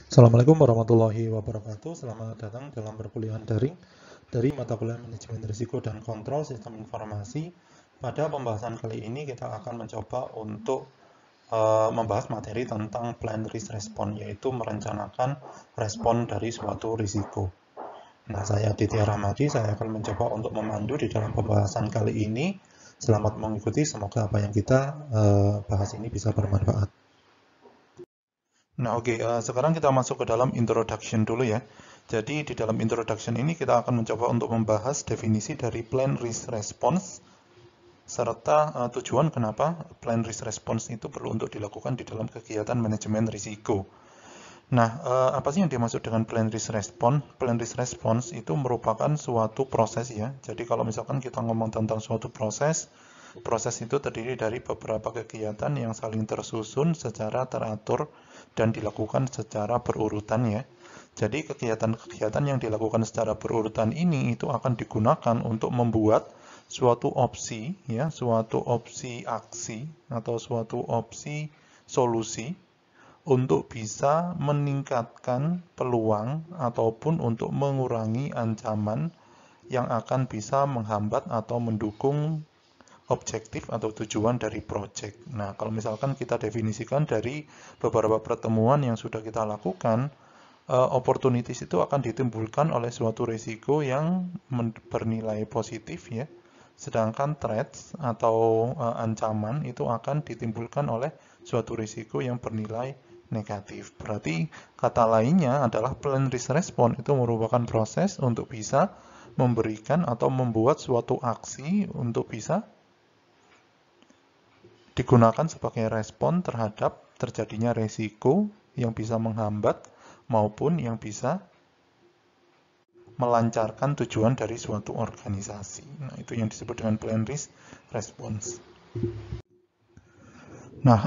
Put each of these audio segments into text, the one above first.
Assalamualaikum warahmatullahi wabarakatuh. Selamat datang dalam perkuliahan daring dari mata kuliah Manajemen Risiko dan Kontrol Sistem Informasi. Pada pembahasan kali ini kita akan mencoba untuk membahas materi tentang Plan Risk Response, yaitu merencanakan respon dari suatu risiko. Nah, saya Aditya Rahmadi, saya akan mencoba untuk memandu di dalam pembahasan kali ini. Selamat mengikuti, semoga apa yang kita bahas ini bisa bermanfaat. Nah, oke, sekarang kita masuk ke dalam introduction dulu ya. Jadi, di dalam introduction ini kita akan mencoba untuk membahas definisi dari Plan Risk Response, serta tujuan kenapa Plan Risk Response itu perlu untuk dilakukan di dalam kegiatan manajemen risiko. Nah, apa sih yang dimaksud dengan Plan Risk Response? Plan Risk Response itu merupakan suatu proses ya. Jadi, kalau misalkan kita ngomong tentang suatu proses, proses itu terdiri dari beberapa kegiatan yang saling tersusun secara teratur dan dilakukan secara berurutan ya. Jadi kegiatan-kegiatan yang dilakukan secara berurutan ini itu akan digunakan untuk membuat suatu opsi ya, suatu opsi aksi atau suatu opsi solusi untuk bisa meningkatkan peluang ataupun untuk mengurangi ancaman yang akan bisa menghambat atau mendukung objektif atau tujuan dari project. Nah, kalau misalkan kita definisikan dari beberapa pertemuan yang sudah kita lakukan, opportunities itu akan ditimbulkan oleh suatu risiko yang bernilai positif ya. Sedangkan threats atau ancaman itu akan ditimbulkan oleh suatu risiko yang bernilai negatif. Berarti kata lainnya adalah plan risk response itu merupakan proses untuk bisa memberikan atau membuat suatu aksi untuk bisa digunakan sebagai respon terhadap terjadinya resiko yang bisa menghambat maupun yang bisa melancarkan tujuan dari suatu organisasi. Nah, itu yang disebut dengan plan risk response. Nah,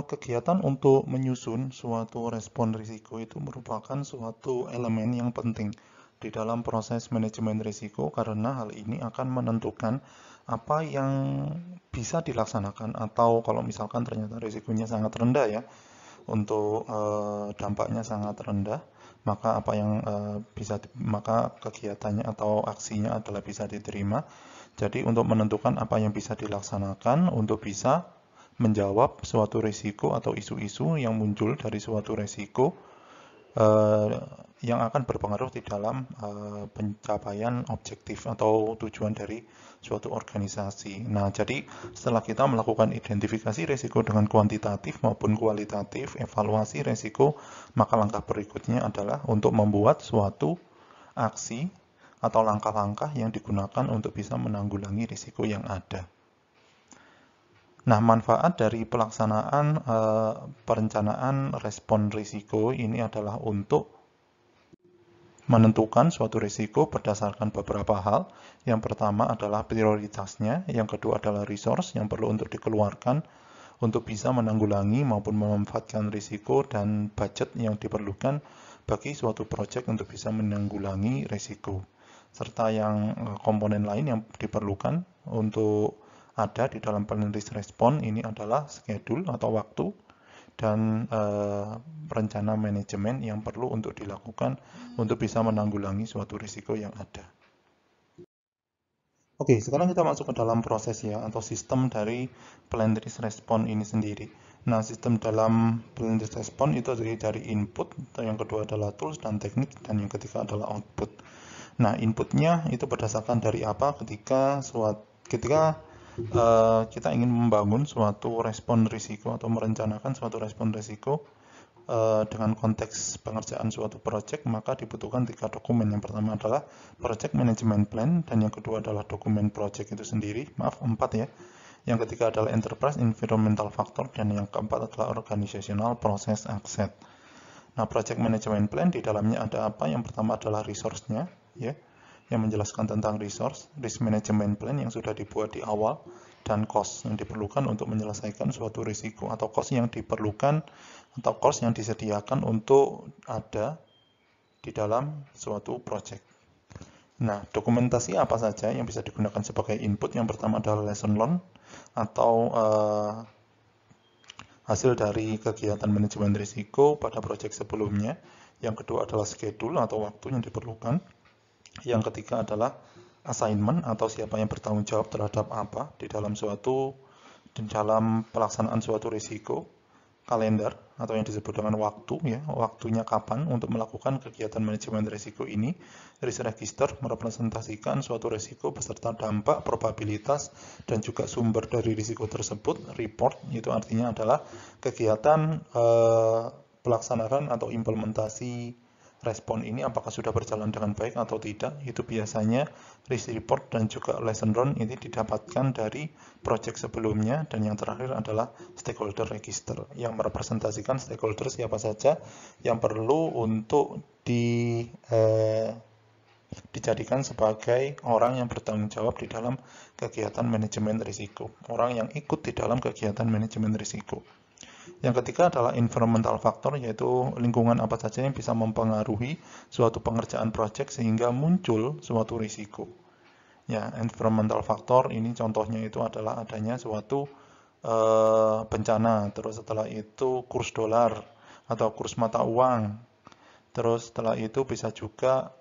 kegiatan untuk menyusun suatu respon risiko itu merupakan suatu elemen yang penting di dalam proses manajemen risiko karena hal ini akan menentukan apa yang bisa dilaksanakan atau kalau misalkan ternyata risikonya sangat rendah ya, untuk dampaknya sangat rendah, maka apa yang maka kegiatannya atau aksinya adalah bisa diterima. Jadi untuk menentukan apa yang bisa dilaksanakan untuk bisa menjawab suatu risiko atau isu-isu yang muncul dari suatu risiko yang akan berpengaruh di dalam pencapaian objektif atau tujuan dari suatu organisasi. Nah, jadi setelah kita melakukan identifikasi risiko dengan kuantitatif maupun kualitatif, evaluasi risiko, maka langkah berikutnya adalah untuk membuat suatu aksi atau langkah-langkah yang digunakan untuk bisa menanggulangi risiko yang ada. Nah, manfaat dari pelaksanaan perencanaan respon risiko ini adalah untuk menentukan suatu risiko berdasarkan beberapa hal. Yang pertama adalah prioritasnya, yang kedua adalah resource yang perlu untuk dikeluarkan untuk bisa menanggulangi maupun memanfaatkan risiko dan budget yang diperlukan bagi suatu proyek untuk bisa menanggulangi risiko. Serta yang komponen lain yang diperlukan untuk ada di dalam plan risk response ini adalah schedule atau waktu dan rencana manajemen yang perlu untuk dilakukan untuk bisa menanggulangi suatu risiko yang ada. Oke, sekarang kita masuk ke dalam proses ya, atau sistem dari plan risk response ini sendiri. Nah, sistem dalam plan risk response itu terdiri dari input, yang kedua adalah tools dan teknik, dan yang ketiga adalah output. Nah, inputnya itu berdasarkan dari apa ketika kita ingin membangun suatu respon risiko atau merencanakan suatu respon risiko dengan konteks pengerjaan suatu project, maka dibutuhkan 3 dokumen. Yang pertama adalah project management plan, dan yang kedua adalah dokumen project itu sendiri, 4 ya. Yang ketiga adalah enterprise environmental factor, dan yang keempat adalah organizational process asset. Nah, project management plan di dalamnya ada apa? Yang pertama adalah resource-nya, ya, yang menjelaskan tentang resource, risk management plan yang sudah dibuat di awal, dan cost yang diperlukan untuk menyelesaikan suatu risiko, atau cost yang diperlukan atau cost yang disediakan untuk ada di dalam suatu project. Nah, dokumentasi apa saja yang bisa digunakan sebagai input? Yang pertama adalah lesson learned hasil dari kegiatan manajemen risiko pada proyek sebelumnya. Yang kedua adalah schedule atau waktu yang diperlukan. Yang ketiga adalah assignment atau siapa yang bertanggung jawab terhadap apa di dalam pelaksanaan suatu risiko. Kalender atau yang disebut dengan waktu, ya, waktunya kapan untuk melakukan kegiatan manajemen risiko ini. Risk register merepresentasikan suatu risiko beserta dampak, probabilitas, dan juga sumber dari risiko tersebut. Report itu artinya adalah kegiatan pelaksanaan atau implementasi respon ini apakah sudah berjalan dengan baik atau tidak. Itu biasanya risk report dan juga lesson learned ini didapatkan dari project sebelumnya. Dan yang terakhir adalah stakeholder register yang merepresentasikan stakeholder siapa saja yang perlu untuk dijadikan sebagai orang yang bertanggung jawab di dalam kegiatan manajemen risiko, orang yang ikut di dalam kegiatan manajemen risiko. Yang ketiga adalah environmental factor, yaitu lingkungan apa saja yang bisa mempengaruhi suatu pengerjaan proyek sehingga muncul suatu risiko. Ya, environmental factor ini contohnya itu adalah adanya suatu bencana, terus setelah itu kurs dolar atau kurs mata uang, terus setelah itu bisa juga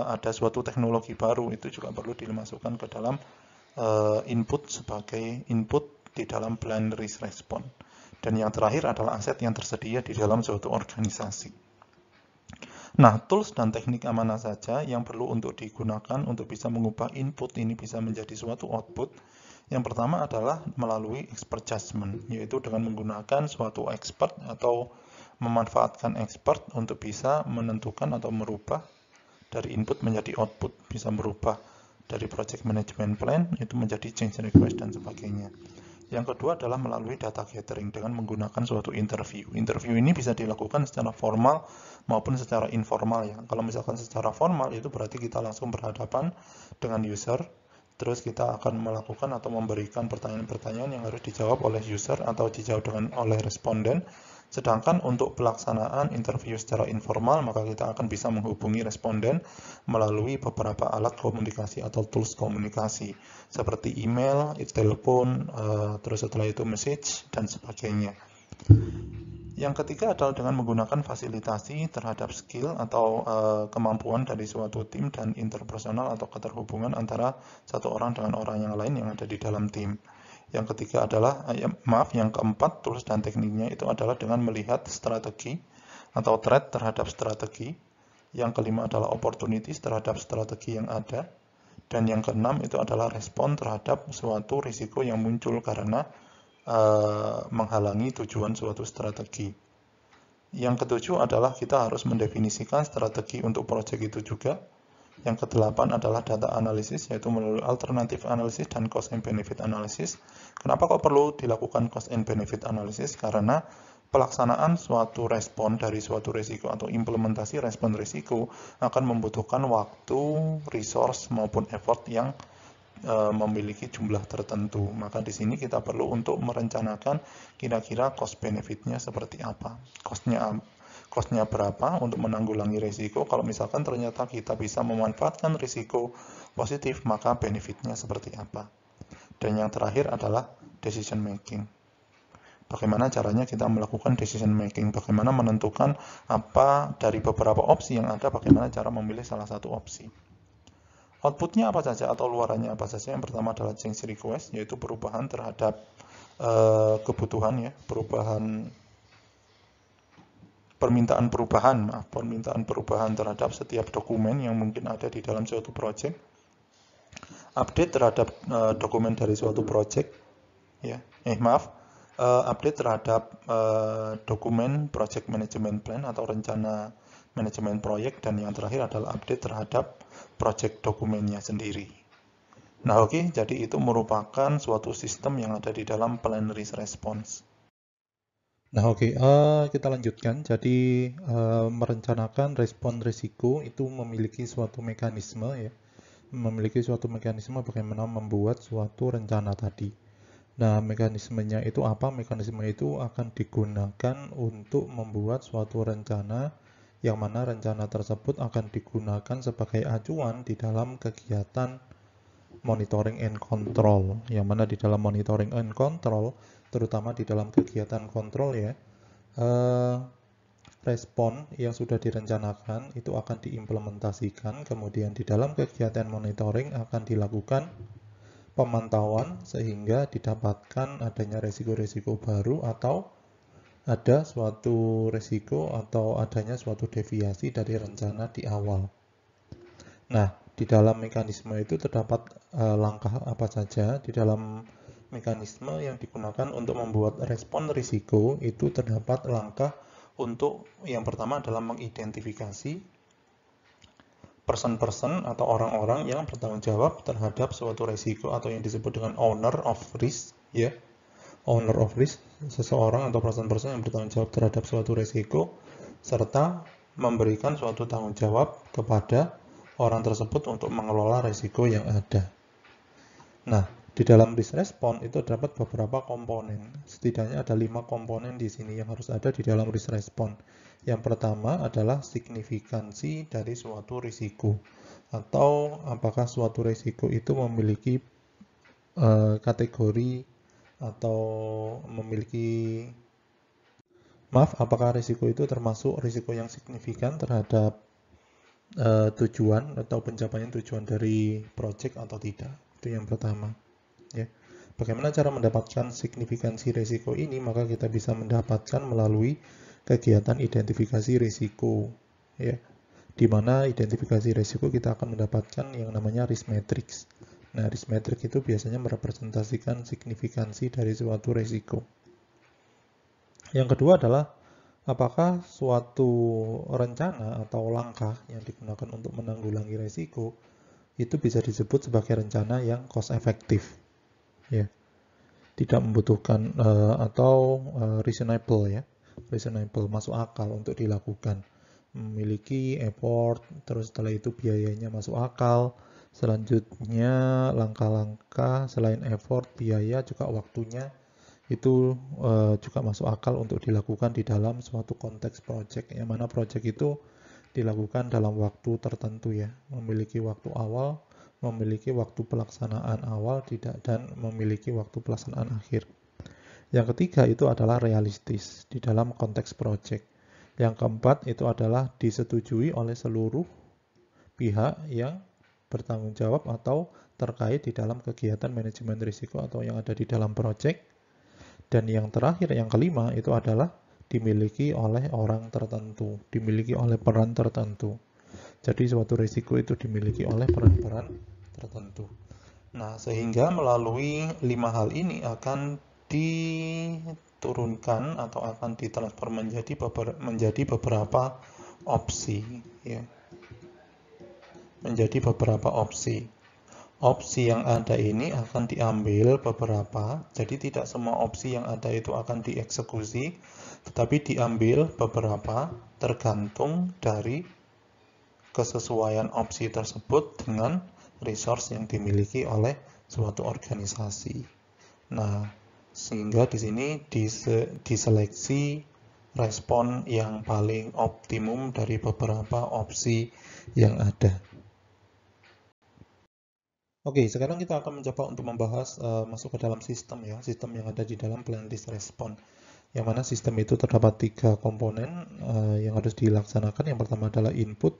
ada suatu teknologi baru, itu juga perlu dimasukkan ke dalam input sebagai input di dalam plan risk response. Dan yang terakhir adalah aset yang tersedia di dalam suatu organisasi. Nah, tools dan teknik mana saja yang perlu untuk digunakan untuk bisa mengubah input ini bisa menjadi suatu output. Yang pertama adalah melalui expert judgment, yaitu dengan menggunakan suatu expert atau memanfaatkan expert untuk bisa menentukan atau merubah dari input menjadi output, bisa merubah dari project management plan itu menjadi change request dan sebagainya. Yang kedua adalah melalui data gathering dengan menggunakan suatu interview. Interview ini bisa dilakukan secara formal maupun secara informal, ya. Kalau misalkan secara formal itu berarti kita langsung berhadapan dengan user, terus kita akan melakukan atau memberikan pertanyaan-pertanyaan yang harus dijawab oleh user atau dijawab oleh responden. Sedangkan untuk pelaksanaan interview secara informal, maka kita akan bisa menghubungi responden melalui beberapa alat komunikasi atau tools komunikasi, seperti email, telepon, terus setelah itu message, dan sebagainya. Yang ketiga adalah dengan menggunakan fasilitasi terhadap skill atau kemampuan dari suatu tim dan interpersonal atau keterhubungan antara satu orang dengan orang yang lain yang ada di dalam tim. Yang ketiga adalah, yang keempat, tools dan tekniknya itu adalah dengan melihat strategi atau threat terhadap strategi. Yang kelima adalah opportunities terhadap strategi yang ada. Dan yang keenam itu adalah respon terhadap suatu risiko yang muncul karena menghalangi tujuan suatu strategi. Yang ketujuh adalah kita harus mendefinisikan strategi untuk proyek itu juga. Yang kedelapan adalah data analisis, yaitu melalui alternatif analisis dan cost and benefit analysis. Kenapa kok perlu dilakukan cost and benefit analysis? Karena pelaksanaan suatu respon dari suatu risiko atau implementasi respon risiko akan membutuhkan waktu, resource maupun effort yang memiliki jumlah tertentu. Maka di sini kita perlu untuk merencanakan kira-kira cost benefitnya seperti apa. Costnya berapa untuk menanggulangi risiko. Kalau misalkan ternyata kita bisa memanfaatkan risiko positif, maka benefitnya seperti apa. Dan yang terakhir adalah decision making. Bagaimana caranya kita melakukan decision making, bagaimana menentukan apa dari beberapa opsi yang ada, bagaimana cara memilih salah satu opsi. Outputnya apa saja atau luarannya apa saja? Yang pertama adalah change request, yaitu perubahan terhadap kebutuhan, ya, permintaan perubahan terhadap setiap dokumen yang mungkin ada di dalam suatu project. Update terhadap dokumen dari suatu project, ya. Update terhadap dokumen project management plan atau rencana manajemen proyek, dan yang terakhir adalah update terhadap project dokumennya sendiri. Nah, oke, jadi itu merupakan suatu sistem yang ada di dalam plan risk response. Nah, oke, kita lanjutkan. Jadi, merencanakan respon risiko itu memiliki suatu mekanisme, ya. Memiliki suatu mekanisme bagaimana membuat suatu rencana tadi. Nah, mekanismenya itu apa? Mekanisme itu akan digunakan untuk membuat suatu rencana, yang mana rencana tersebut akan digunakan sebagai acuan di dalam kegiatan monitoring and control, yang mana di dalam monitoring and control, terutama di dalam kegiatan kontrol ya, respon yang sudah direncanakan itu akan diimplementasikan, kemudian di dalam kegiatan monitoring akan dilakukan pemantauan sehingga didapatkan adanya resiko-resiko baru atau ada suatu resiko atau adanya suatu deviasi dari rencana di awal. Nah, di dalam mekanisme itu terdapat langkah apa saja. Di dalam mekanisme yang digunakan untuk membuat respon risiko itu terdapat langkah untuk yang pertama adalah mengidentifikasi person-person atau orang-orang yang bertanggung jawab terhadap suatu risiko atau yang disebut dengan owner of risk ya. Owner of risk, seseorang atau person-person yang bertanggung jawab terhadap suatu risiko serta memberikan suatu tanggung jawab kepada orang tersebut untuk mengelola risiko yang ada. Nah, di dalam risk response itu terdapat beberapa komponen. Setidaknya ada 5 komponen di sini yang harus ada di dalam risk response. Yang pertama adalah signifikansi dari suatu risiko, atau apakah suatu risiko itu memiliki kategori atau memiliki apakah risiko itu termasuk risiko yang signifikan terhadap tujuan atau pencapaian tujuan dari project atau tidak. Itu yang pertama ya. Bagaimana cara mendapatkan signifikansi risiko ini? Maka kita bisa mendapatkan melalui kegiatan identifikasi risiko ya. Di mana identifikasi risiko kita akan mendapatkan yang namanya risk matrix. Nah, risk matrix itu biasanya merepresentasikan signifikansi dari suatu risiko. Yang kedua adalah apakah suatu rencana atau langkah yang digunakan untuk menanggulangi risiko itu bisa disebut sebagai rencana yang cost efektif ya, tidak membutuhkan atau reasonable ya, reasonable, masuk akal untuk dilakukan, memiliki effort, terus setelah itu biayanya masuk akal. Selanjutnya langkah-langkah selain effort, biaya juga waktunya itu juga masuk akal untuk dilakukan di dalam suatu konteks project, yang mana project itu dilakukan dalam waktu tertentu ya, memiliki waktu awal, memiliki waktu pelaksanaan awal, tidak, dan memiliki waktu pelaksanaan akhir. Yang ketiga itu adalah realistis di dalam konteks project. Yang keempat itu adalah disetujui oleh seluruh pihak yang bertanggung jawab atau terkait di dalam kegiatan manajemen risiko atau yang ada di dalam project. Dan yang terakhir, yang kelima, itu adalah dimiliki oleh orang tertentu, dimiliki oleh peran tertentu. Jadi suatu risiko itu dimiliki oleh peran-peran tertentu. Nah, sehingga melalui 5 hal ini akan diturunkan atau akan ditransfer menjadi beberapa opsi ya. Menjadi beberapa opsi. Opsi yang ada ini akan diambil beberapa, jadi tidak semua opsi yang ada itu akan dieksekusi, tetapi diambil beberapa tergantung dari kesesuaian opsi tersebut dengan resource yang dimiliki oleh suatu organisasi. Nah, sehingga di sini diseleksi respon yang paling optimum dari beberapa opsi yang ada. Oke, sekarang kita akan mencoba untuk membahas masuk ke dalam sistem ya, sistem yang ada di dalam plan risk response. Yang mana sistem itu terdapat 3 komponen yang harus dilaksanakan. Yang pertama adalah input,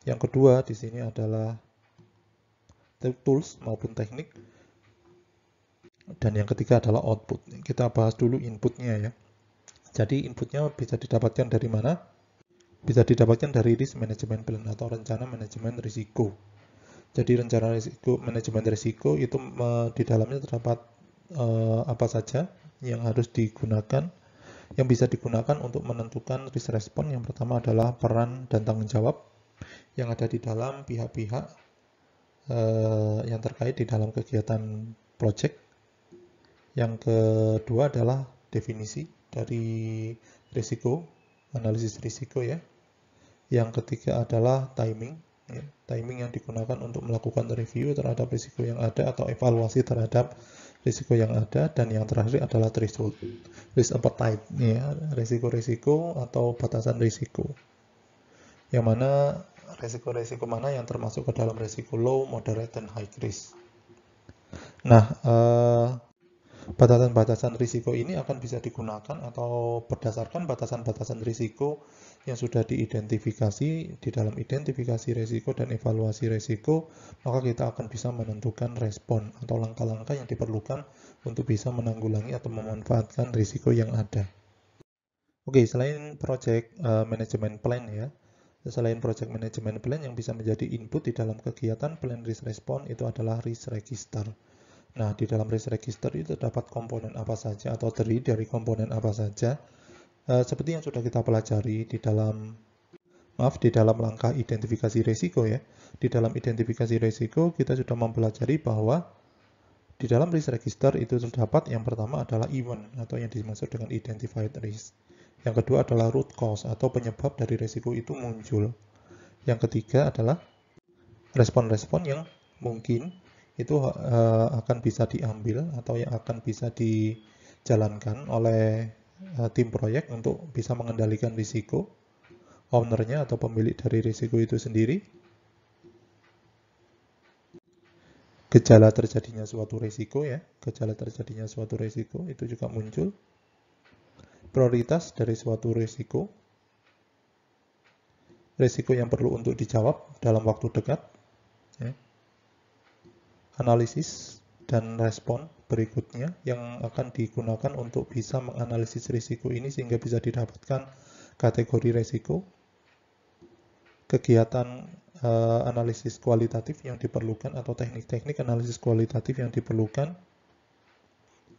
yang kedua di sini adalah tools maupun teknik, dan yang ketiga adalah output. Kita bahas dulu inputnya ya. Jadi inputnya bisa didapatkan dari mana? Bisa didapatkan dari risk management plan atau rencana manajemen risiko. Jadi rencana risiko, manajemen risiko itu di dalamnya terdapat apa saja yang harus digunakan, yang bisa digunakan untuk menentukan risk response. Yang pertama adalah peran dan tanggung jawab yang ada di dalam pihak-pihak yang terkait di dalam kegiatan project. Yang kedua adalah definisi dari risiko, analisis risiko ya. Yang ketiga adalah timing. Ya, timing yang digunakan untuk melakukan review terhadap risiko yang ada atau evaluasi terhadap risiko yang ada. Dan yang terakhir adalah threshold, risk appetite ya, risiko-risiko atau batasan risiko, yang mana risiko-risiko mana yang termasuk ke dalam risiko low, moderate, dan high risk. Nah, batasan-batasan risiko ini akan bisa digunakan atau berdasarkan batasan-batasan risiko yang sudah diidentifikasi di dalam identifikasi risiko dan evaluasi risiko, maka kita akan bisa menentukan respon atau langkah-langkah yang diperlukan untuk bisa menanggulangi atau memanfaatkan risiko yang ada. Oke, selain project management plan ya, selain project management plan yang bisa menjadi input di dalam kegiatan plan risk response itu adalah risk register. Nah, di dalam risk register itu terdapat komponen apa saja atau terdiri dari komponen apa saja. Seperti yang sudah kita pelajari di dalam langkah identifikasi risiko ya. Di dalam identifikasi risiko kita sudah mempelajari bahwa di dalam risk register itu terdapat yang pertama adalah event atau yang dimaksud dengan identified risk. Yang kedua adalah root cause atau penyebab dari risiko itu muncul. Yang ketiga adalah respon-respon yang mungkin itu akan bisa diambil atau yang akan bisa dijalankan oleh tim proyek untuk bisa mengendalikan risiko, ownernya atau pemilik dari risiko itu sendiri, gejala terjadinya suatu risiko ya, gejala terjadinya suatu risiko itu juga muncul, prioritas dari suatu risiko yang perlu untuk dijawab dalam waktu dekat, ya. Analisis dan respon berikutnya yang akan digunakan untuk bisa menganalisis risiko ini sehingga bisa didapatkan kategori risiko, kegiatan analisis kualitatif yang diperlukan atau teknik-teknik analisis kualitatif yang diperlukan,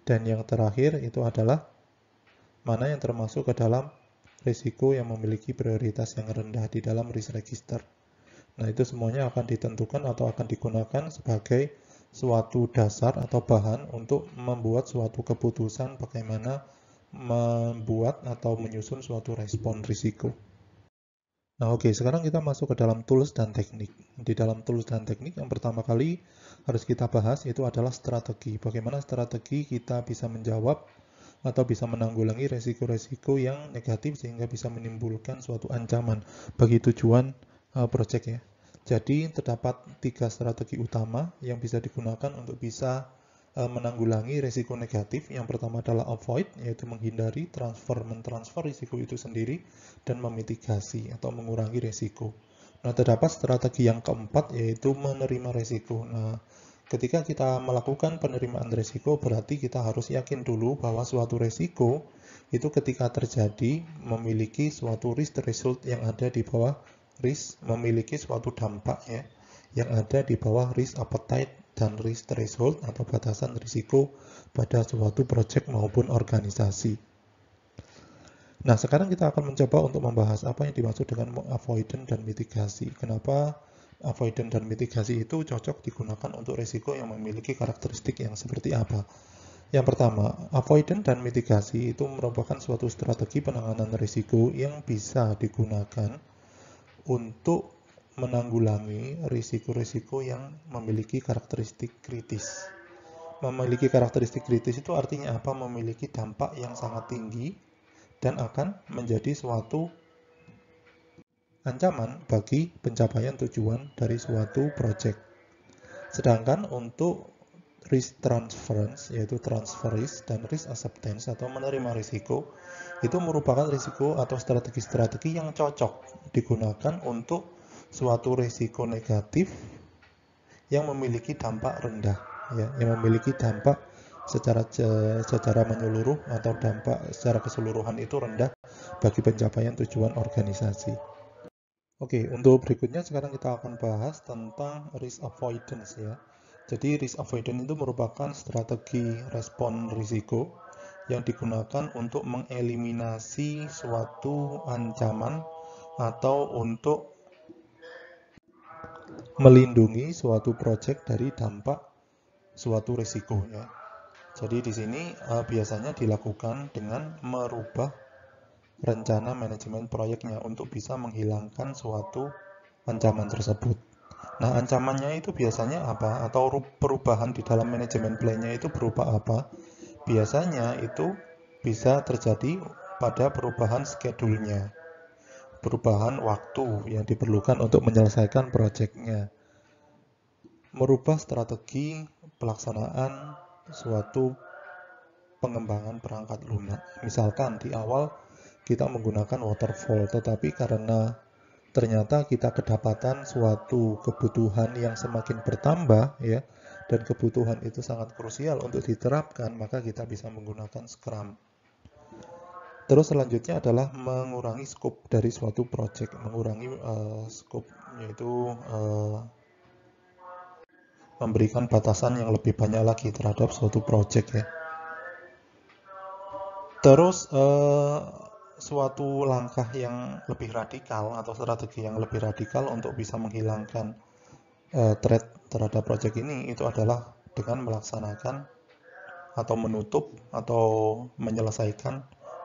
dan yang terakhir itu adalah mana yang termasuk ke dalam risiko yang memiliki prioritas yang rendah di dalam risk register. Nah, itu semuanya akan ditentukan atau akan digunakan sebagai suatu dasar atau bahan untuk membuat suatu keputusan bagaimana membuat atau menyusun suatu respon risiko. Nah, oke, sekarang kita masuk ke dalam tools dan teknik. Di dalam tools dan teknik yang pertama kali harus kita bahas itu adalah strategi. Bagaimana strategi kita bisa menjawab atau bisa menanggulangi resiko-resiko yang negatif sehingga bisa menimbulkan suatu ancaman bagi tujuan project ya. Jadi terdapat 3 strategi utama yang bisa digunakan untuk bisa menanggulangi risiko negatif. Yang pertama adalah avoid, yaitu menghindari, mentransfer risiko itu sendiri, dan memitigasi atau mengurangi risiko. Nah, terdapat strategi yang keempat yaitu menerima risiko. Nah, ketika kita melakukan penerimaan risiko berarti kita harus yakin dulu bahwa suatu risiko itu ketika terjadi memiliki suatu risk threshold yang ada di bawah risk, memiliki suatu dampak ya yang ada di bawah risk appetite dan risk threshold atau batasan risiko pada suatu project maupun organisasi. Nah, sekarang kita akan mencoba untuk membahas apa yang dimaksud dengan avoidance dan mitigasi. Kenapa avoidance dan mitigasi itu cocok digunakan untuk risiko yang memiliki karakteristik yang seperti apa? Yang pertama, avoidance dan mitigasi itu merupakan suatu strategi penanganan risiko yang bisa digunakan untuk menanggulangi risiko-risiko yang memiliki karakteristik kritis. Memiliki karakteristik kritis itu artinya apa? Memiliki dampak yang sangat tinggi dan akan menjadi suatu ancaman bagi pencapaian tujuan dari suatu project. Sedangkan untuk risk transference, yaitu transfer risk dan risk acceptance atau menerima risiko, itu merupakan risiko atau strategi-strategi yang cocok digunakan untuk suatu risiko negatif yang memiliki dampak rendah, ya, yang memiliki dampak secara menyeluruh atau dampak secara keseluruhan itu rendah bagi pencapaian tujuan organisasi. Oke, untuk berikutnya sekarang kita akan bahas tentang risk avoidance ya. Jadi risk avoidance itu merupakan strategi respon risiko yang digunakan untuk mengeliminasi suatu ancaman atau untuk melindungi suatu proyek dari dampak suatu risiko ya. Jadi di sini biasanya dilakukan dengan merubah rencana manajemen proyeknya untuk bisa menghilangkan suatu ancaman tersebut. Nah, ancamannya itu biasanya apa? Atau perubahan di dalam manajemen plan-nya itu berupa apa? Biasanya itu bisa terjadi pada perubahan schedule-nya, perubahan waktu yang diperlukan untuk menyelesaikan proyeknya. merubah strategi pelaksanaan suatu pengembangan perangkat lunak. Misalkan di awal kita menggunakan waterfall, tetapi karena ternyata kita kedapatan suatu kebutuhan yang semakin bertambah ya, dan kebutuhan itu sangat krusial untuk diterapkan, maka kita bisa menggunakan Scrum. Terus selanjutnya adalah mengurangi scope dari suatu project, mengurangi scope, yaitu memberikan batasan yang lebih banyak lagi terhadap suatu project ya. Terus suatu langkah yang lebih radikal atau strategi yang lebih radikal untuk bisa menghilangkan threat terhadap project ini itu adalah dengan melaksanakan atau menutup atau menyelesaikan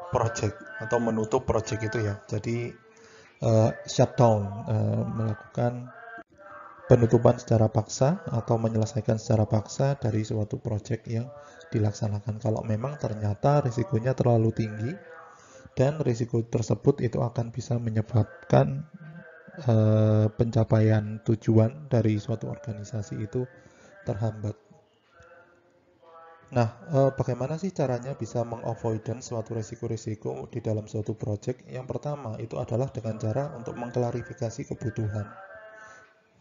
project atau menutup project itu ya. Jadi shutdown, melakukan penutupan secara paksa atau menyelesaikan secara paksa dari suatu project yang dilaksanakan. Kalau memang ternyata risikonya terlalu tinggi dan risiko tersebut itu akan bisa menyebabkan pencapaian tujuan dari suatu organisasi itu terhambat. Nah, bagaimana sih caranya bisa mengavoidance suatu risiko-risiko di dalam suatu project? Yang pertama itu adalah dengan cara untuk mengklarifikasi kebutuhan.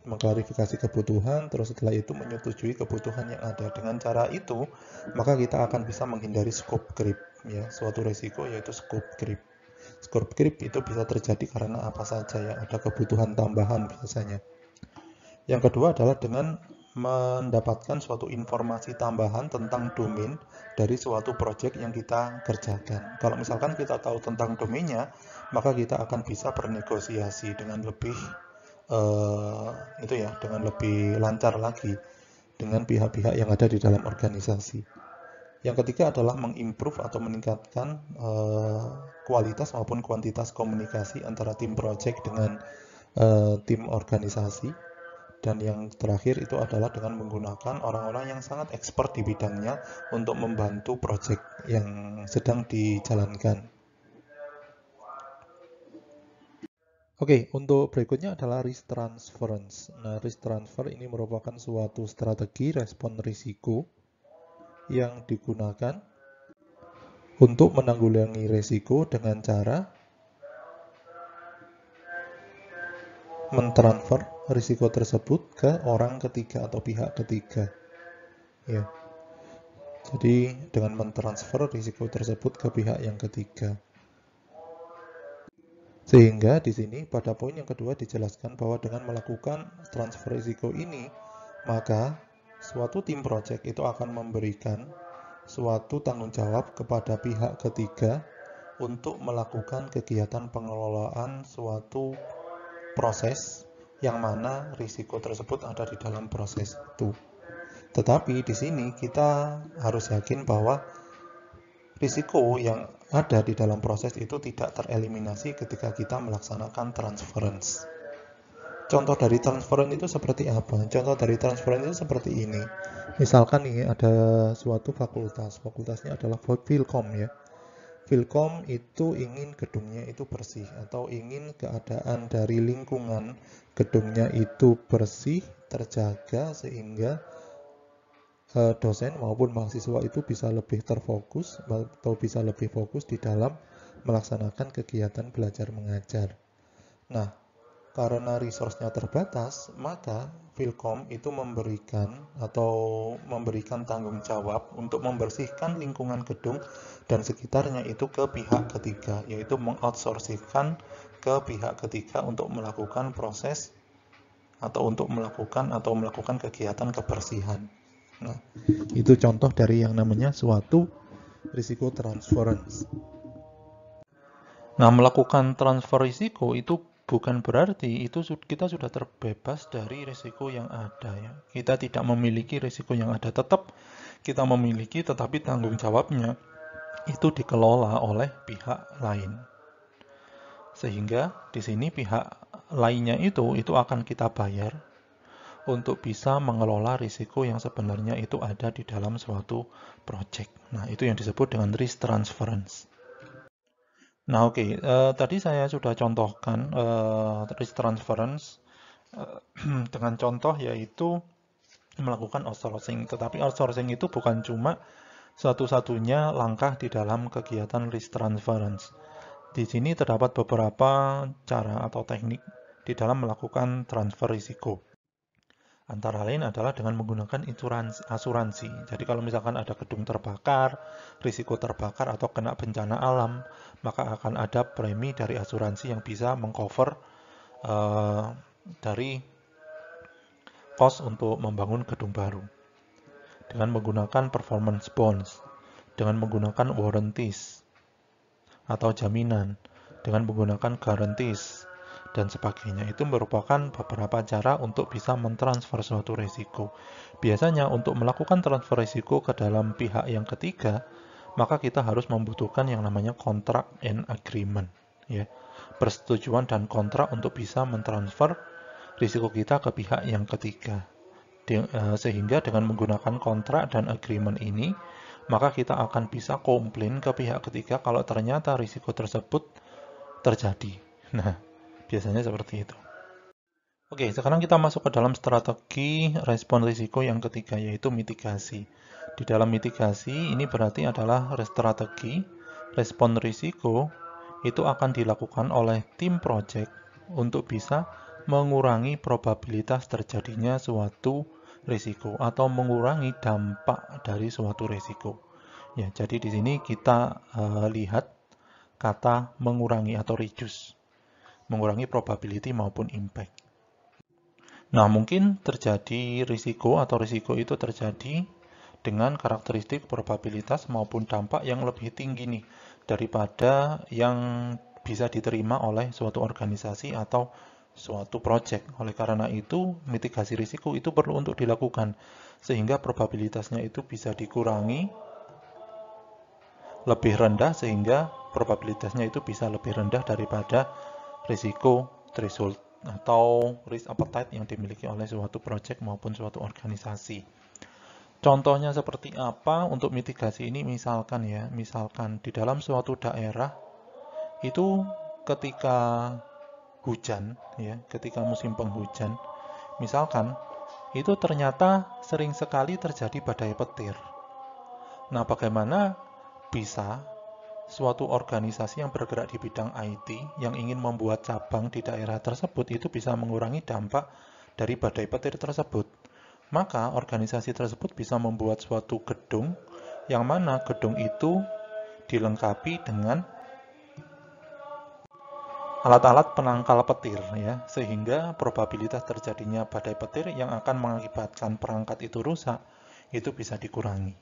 Mengklarifikasi kebutuhan, terus setelah itu menyetujui kebutuhan yang ada. Dengan cara itu, maka kita akan bisa menghindari scope creep, ya, suatu risiko yaitu scope creep. Scope creep itu bisa terjadi karena apa saja ya, ada kebutuhan tambahan biasanya. Yang kedua adalah dengan mendapatkan suatu informasi tambahan tentang domain dari suatu project yang kita kerjakan. Kalau misalkan kita tahu tentang domainnya, maka kita akan bisa bernegosiasi dengan lebih dengan lebih lancar lagi dengan pihak-pihak yang ada di dalam organisasi. Yang ketiga adalah mengimprove atau meningkatkan kualitas maupun kuantitas komunikasi antara tim project dengan tim organisasi. Dan yang terakhir itu adalah dengan menggunakan orang-orang yang sangat expert di bidangnya untuk membantu project yang sedang dijalankan. Oke, untuk berikutnya adalah risk transference. Nah, risk transfer ini merupakan suatu strategi respon risiko yang digunakan untuk menanggulangi risiko dengan cara mentransfer risiko tersebut ke orang ketiga atau pihak ketiga. Ya. Jadi dengan mentransfer risiko tersebut ke pihak yang ketiga. Sehingga di sini pada poin yang kedua dijelaskan bahwa dengan melakukan transfer risiko ini, maka suatu tim project itu akan memberikan suatu tanggung jawab kepada pihak ketiga untuk melakukan kegiatan pengelolaan suatu proses yang mana risiko tersebut ada di dalam proses itu. Tetapi di sini kita harus yakin bahwa risiko yang ada di dalam proses itu tidak tereliminasi ketika kita melaksanakan transference. Contoh dari transference itu seperti apa? Contoh dari transference itu seperti ini. Misalkan nih ada suatu fakultasnya adalah Filkom ya. Filkom itu ingin gedungnya itu bersih atau ingin keadaan dari lingkungan gedungnya itu bersih, terjaga sehingga dosen maupun mahasiswa itu bisa lebih terfokus atau bisa lebih fokus di dalam melaksanakan kegiatan belajar mengajar. Nah, karena resource-nya terbatas, maka Filkom itu memberikan tanggung jawab untuk membersihkan lingkungan gedung dan sekitarnya itu ke pihak ketiga, yaitu mengoutsourcingkan ke pihak ketiga untuk melakukan proses atau untuk melakukan kegiatan kebersihan. Nah, itu contoh dari yang namanya suatu risiko transference. Nah, melakukan transfer risiko itu bukan berarti itu kita sudah terbebas dari risiko yang ada ya. Kita tidak memiliki risiko yang ada, tetap kita memiliki, tetapi tanggung jawabnya itu dikelola oleh pihak lain. Sehingga di sini pihak lainnya itu akan kita bayar untuk bisa mengelola risiko yang sebenarnya itu ada di dalam suatu project. Nah, itu yang disebut dengan risk transference. Nah, oke. Tadi saya sudah contohkan risk transference dengan contoh yaitu melakukan outsourcing. Tetapi outsourcing itu bukan cuma satu-satunya langkah di dalam kegiatan risk transference. Di sini terdapat beberapa cara atau teknik di dalam melakukan transfer risiko. Antara lain adalah dengan menggunakan asuransi. Jadi kalau misalkan ada gedung terbakar, risiko terbakar atau kena bencana alam, maka akan ada premi dari asuransi yang bisa mengcover dari cost untuk membangun gedung baru. Dengan menggunakan performance bonds, dengan menggunakan warranties atau jaminan, dengan menggunakan guarantees, dan sebagainya. Itu merupakan beberapa cara untuk bisa mentransfer suatu risiko. Biasanya untuk melakukan transfer risiko ke dalam pihak yang ketiga, maka kita harus membutuhkan yang namanya contract and agreement, ya. Persetujuan dan kontrak untuk bisa mentransfer risiko kita ke pihak yang ketiga. Sehingga dengan menggunakan kontrak dan agreement ini, maka kita akan bisa komplain ke pihak ketiga kalau ternyata risiko tersebut terjadi. Nah, biasanya seperti itu. Oke, sekarang kita masuk ke dalam strategi respon risiko yang ketiga, yaitu mitigasi. Di dalam mitigasi, ini berarti adalah strategi respon risiko itu akan dilakukan oleh tim project untuk bisa mengurangi probabilitas terjadinya suatu risiko atau mengurangi dampak dari suatu risiko. Ya, jadi di sini kita lihat kata mengurangi atau reduce. Mengurangi probability maupun impact. Nah, mungkin terjadi risiko atau risiko itu terjadi dengan karakteristik probabilitas maupun dampak yang lebih tinggi nih daripada yang bisa diterima oleh suatu organisasi atau suatu project. Oleh karena itu, mitigasi risiko itu perlu untuk dilakukan sehingga probabilitasnya itu bisa dikurangi lebih rendah sehingga probabilitasnya itu bisa lebih rendah daripada risiko threshold atau risk appetite yang dimiliki oleh suatu project maupun suatu organisasi. Contohnya seperti apa untuk mitigasi ini? Misalkan di dalam suatu daerah itu ketika hujan, ketika musim penghujan, misalkan itu ternyata sering sekali terjadi badai petir. Nah, bagaimana bisa suatu organisasi yang bergerak di bidang IT yang ingin membuat cabang di daerah tersebut itu bisa mengurangi dampak dari badai petir tersebut? Maka organisasi tersebut bisa membuat suatu gedung yang mana gedung itu dilengkapi dengan alat-alat penangkal petir, sehingga probabilitas terjadinya badai petir yang akan mengakibatkan perangkat itu rusak itu bisa dikurangi.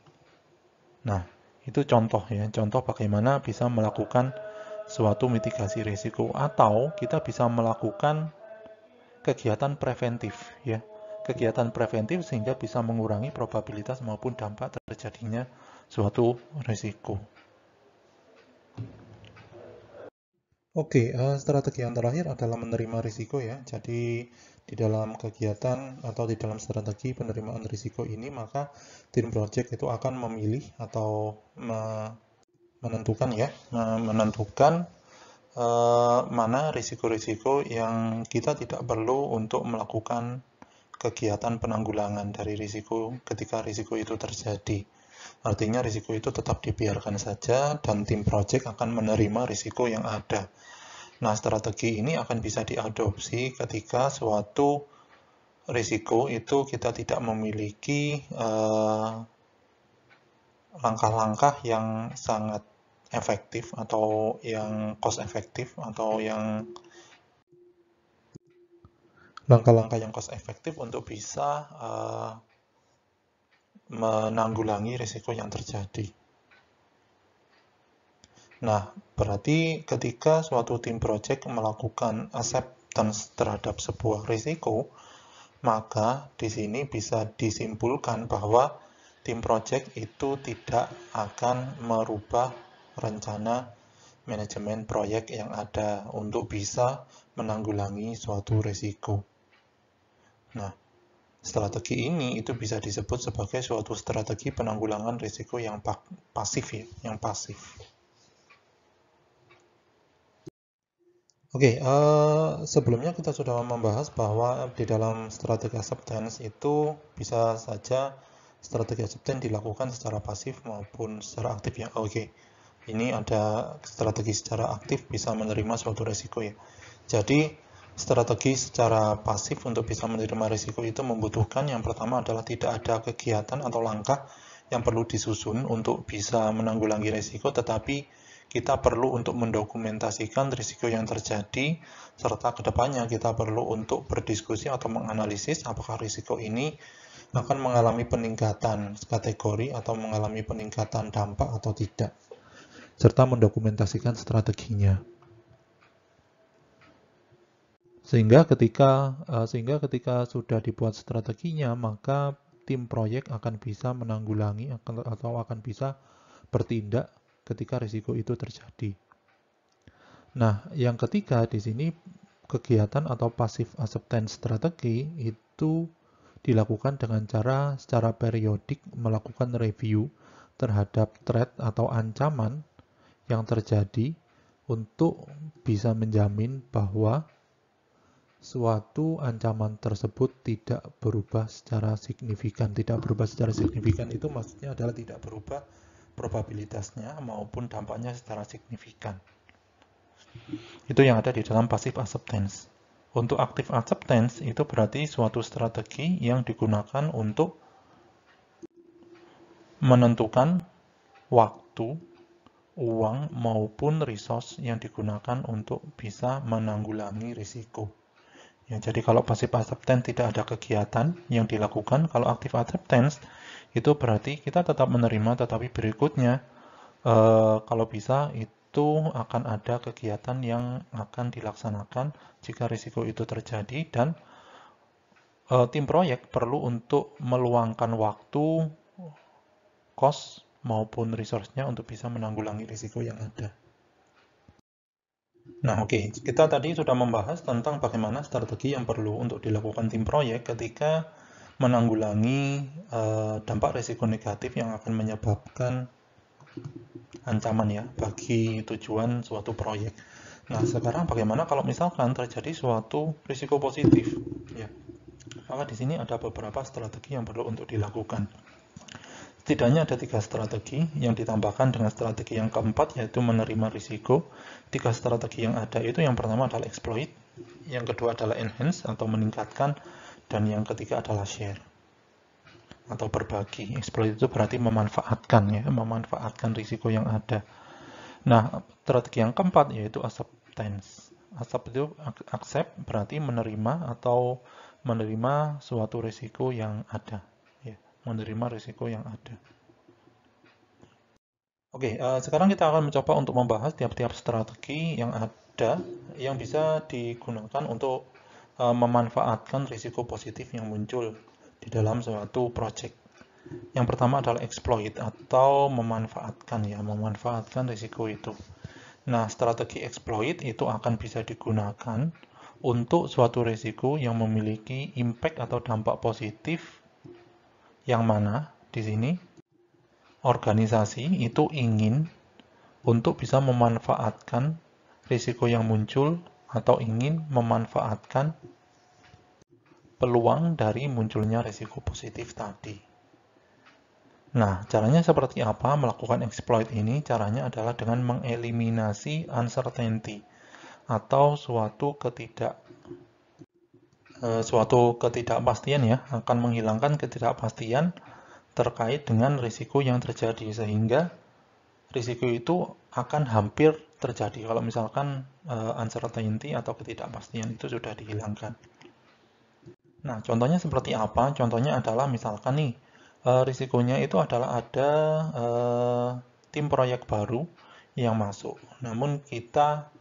Nah, itu contoh contoh bagaimana bisa melakukan suatu mitigasi risiko atau kita bisa melakukan kegiatan preventif kegiatan preventif sehingga bisa mengurangi probabilitas maupun dampak terjadinya suatu risiko. Oke, strategi yang terakhir adalah menerima risiko ya. Jadi di dalam kegiatan atau di dalam strategi penerimaan risiko ini, maka tim project itu akan memilih atau menentukan mana risiko-risiko yang kita tidak perlu untuk melakukan kegiatan penanggulangan dari risiko ketika risiko itu terjadi. Artinya risiko itu tetap dibiarkan saja dan tim project akan menerima risiko yang ada. Nah, strategi ini akan bisa diadopsi ketika suatu risiko itu kita tidak memiliki langkah-langkah yang sangat efektif atau yang cost efektif atau yang langkah-langkah yang cost efektif untuk bisa menanggulangi risiko yang terjadi. Nah, berarti ketika suatu tim project melakukan acceptance terhadap sebuah risiko, maka di sini bisa disimpulkan bahwa tim project itu tidak akan merubah rencana manajemen proyek yang ada untuk bisa menanggulangi suatu risiko. Nah, strategi ini itu bisa disebut sebagai suatu strategi penanggulangan risiko yang pasif. Sebelumnya kita sudah membahas bahwa di dalam strategi acceptance itu bisa saja strategi acceptance dilakukan secara pasif maupun secara aktif ya. Ini ada strategi secara aktif bisa menerima suatu resiko ya. Jadi strategi secara pasif untuk bisa menerima risiko itu membutuhkan yang pertama adalah tidak ada kegiatan atau langkah yang perlu disusun untuk bisa menanggulangi risiko, tetapi kita perlu untuk mendokumentasikan risiko yang terjadi, serta kedepannya kita perlu untuk berdiskusi atau menganalisis apakah risiko ini akan mengalami peningkatan kategori atau mengalami peningkatan dampak atau tidak, serta mendokumentasikan strateginya. Sehingga ketika sudah dibuat strateginya, maka tim proyek akan bisa menanggulangi atau akan bisa bertindak ketika risiko itu terjadi. Nah, yang ketiga di sini kegiatan atau passive acceptance strategi itu dilakukan dengan cara secara periodik melakukan review terhadap threat atau ancaman yang terjadi untuk bisa menjamin bahwa suatu ancaman tersebut tidak berubah secara signifikan. Tidak berubah secara signifikan itu maksudnya adalah tidak berubah probabilitasnya maupun dampaknya secara signifikan. Itu yang ada di dalam passive acceptance. Untuk active acceptance itu berarti suatu strategi yang digunakan untuk menentukan waktu, uang, maupun resource yang digunakan untuk bisa menanggulangi risiko. Ya, jadi kalau passive acceptance tidak ada kegiatan yang dilakukan, kalau active acceptance itu berarti kita tetap menerima, tetapi berikutnya kalau bisa itu akan ada kegiatan yang akan dilaksanakan jika risiko itu terjadi, dan tim proyek perlu untuk meluangkan waktu, cost, maupun resource-nya untuk bisa menanggulangi risiko yang ada. Nah, kita tadi sudah membahas tentang bagaimana strategi yang perlu untuk dilakukan tim proyek ketika menanggulangi dampak risiko negatif yang akan menyebabkan ancaman ya bagi tujuan suatu proyek. Nah, sekarang bagaimana kalau misalkan terjadi suatu risiko positif? Ya, maka di sini ada beberapa strategi yang perlu untuk dilakukan. Setidaknya ada 3 strategi yang ditambahkan dengan strategi yang keempat, yaitu menerima risiko. 3 strategi yang ada itu yang pertama adalah exploit, yang kedua adalah enhance atau meningkatkan, dan yang ketiga adalah share atau berbagi. Exploit itu berarti memanfaatkan ya, memanfaatkan risiko yang ada. Nah, strategi yang keempat yaitu acceptance. Accept berarti menerima atau menerima suatu risiko yang ada. Menerima risiko yang ada. Sekarang kita akan mencoba untuk membahas tiap-tiap strategi yang ada yang bisa digunakan untuk memanfaatkan risiko positif yang muncul di dalam suatu project. Yang pertama adalah exploit atau memanfaatkan risiko itu. Nah, strategi exploit itu akan bisa digunakan untuk suatu risiko yang memiliki impact atau dampak positif, yang mana di sini organisasi itu ingin untuk bisa memanfaatkan risiko yang muncul atau ingin memanfaatkan peluang dari munculnya risiko positif tadi. Nah, caranya seperti apa melakukan exploit ini? Caranya adalah dengan mengeliminasi uncertainty atau suatu ketidakpastian ya, akan menghilangkan ketidakpastian terkait dengan risiko yang terjadi, sehingga risiko itu akan hampir terjadi kalau misalkan uncertainty atau ketidakpastian itu sudah dihilangkan. Nah, contohnya seperti apa? Contohnya adalah misalkan nih, risikonya itu adalah ada tim proyek baru yang masuk. Namun kita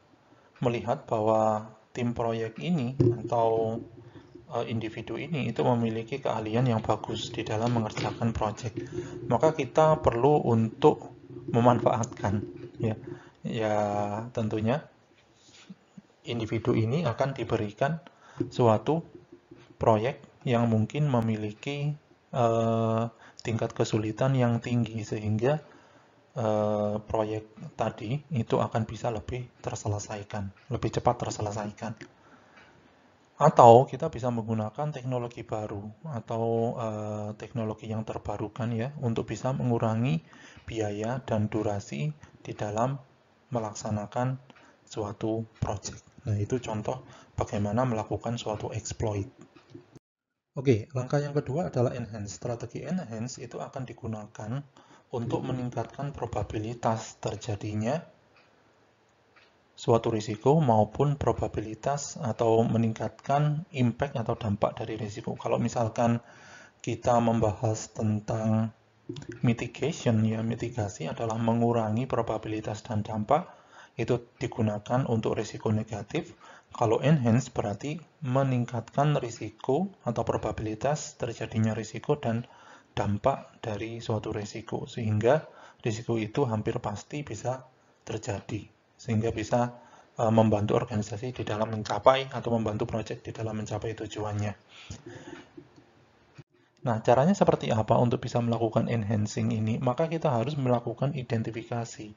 melihat bahwa tim proyek ini atau individu ini itu memiliki keahlian yang bagus di dalam mengerjakan proyek, maka kita perlu untuk memanfaatkan ya tentunya individu ini akan diberikan suatu proyek yang mungkin memiliki tingkat kesulitan yang tinggi, sehingga proyek tadi itu akan bisa lebih terselesaikan, lebih cepat terselesaikan. Atau kita bisa menggunakan teknologi baru atau teknologi yang terbarukan ya untuk bisa mengurangi biaya dan durasi di dalam melaksanakan suatu project. Nah, itu contoh bagaimana melakukan suatu exploit. Oke, langkah yang kedua adalah enhance. Strategi enhance itu akan digunakan untuk meningkatkan probabilitas terjadinya suatu risiko maupun probabilitas atau meningkatkan impact atau dampak dari risiko. Kalau misalkan kita membahas tentang mitigation, ya mitigasi adalah mengurangi probabilitas dan dampak, itu digunakan untuk risiko negatif. Kalau enhance berarti meningkatkan risiko atau probabilitas terjadinya risiko dan dampak dari suatu risiko, sehingga risiko itu hampir pasti bisa terjadi, sehingga bisa membantu organisasi di dalam mencapai atau membantu proyek di dalam mencapai tujuannya. Nah, caranya seperti apa untuk bisa melakukan enhancing ini? Maka kita harus melakukan identifikasi.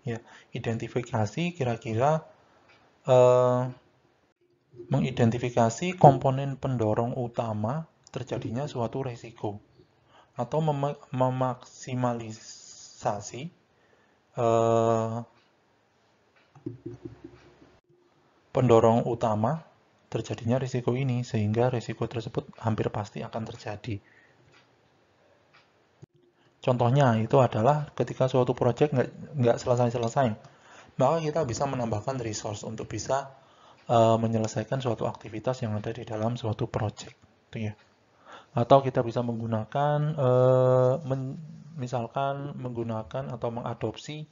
Ya, identifikasi kira-kira mengidentifikasi komponen pendorong utama terjadinya suatu risiko atau memaksimalisasi pendorong utama terjadinya risiko ini, sehingga risiko tersebut hampir pasti akan terjadi. Contohnya itu adalah ketika suatu proyek nggak selesai-selesai, maka kita bisa menambahkan resource untuk bisa menyelesaikan suatu aktivitas yang ada di dalam suatu proyek, ya. Atau kita bisa menggunakan, misalkan menggunakan atau mengadopsi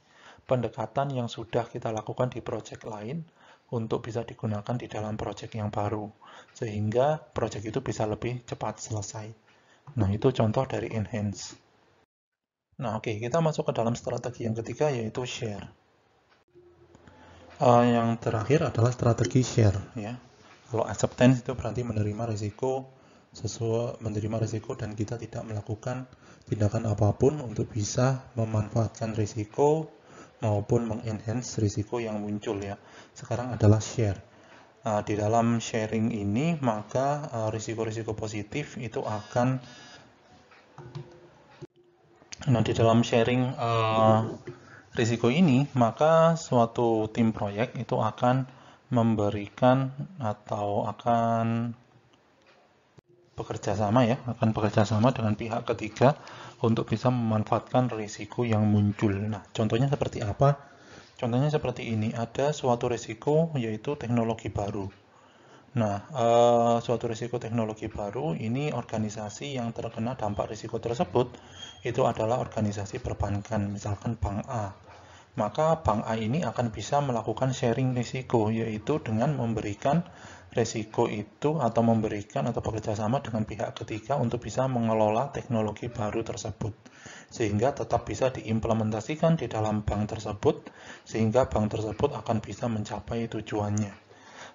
pendekatan yang sudah kita lakukan di proyek lain untuk bisa digunakan di dalam proyek yang baru, sehingga proyek itu bisa lebih cepat selesai. Nah, itu contoh dari enhance. Nah, oke, kita masuk ke dalam strategi yang ketiga, yaitu share. Yang terakhir adalah strategi share, ya. Kalau acceptance itu berarti menerima risiko dan kita tidak melakukan tindakan apapun untuk bisa memanfaatkan risiko maupun mengenhance risiko yang muncul, ya. Sekarang adalah share. Di dalam sharing ini maka risiko-risiko positif itu akan di dalam sharing risiko ini, maka suatu tim proyek itu akan memberikan atau akan bekerja sama dengan pihak ketiga untuk bisa memanfaatkan risiko yang muncul. Nah, contohnya seperti apa? Contohnya seperti ini, ada suatu risiko yaitu teknologi baru. Nah, suatu risiko teknologi baru ini organisasi yang terkena dampak risiko tersebut itu adalah organisasi perbankan, misalkan Bank A. Maka Bank A ini akan bisa melakukan sharing risiko, yaitu dengan memberikan risiko itu atau memberikan atau bekerja sama dengan pihak ketiga untuk bisa mengelola teknologi baru tersebut, sehingga tetap bisa diimplementasikan di dalam bank tersebut, sehingga bank tersebut akan bisa mencapai tujuannya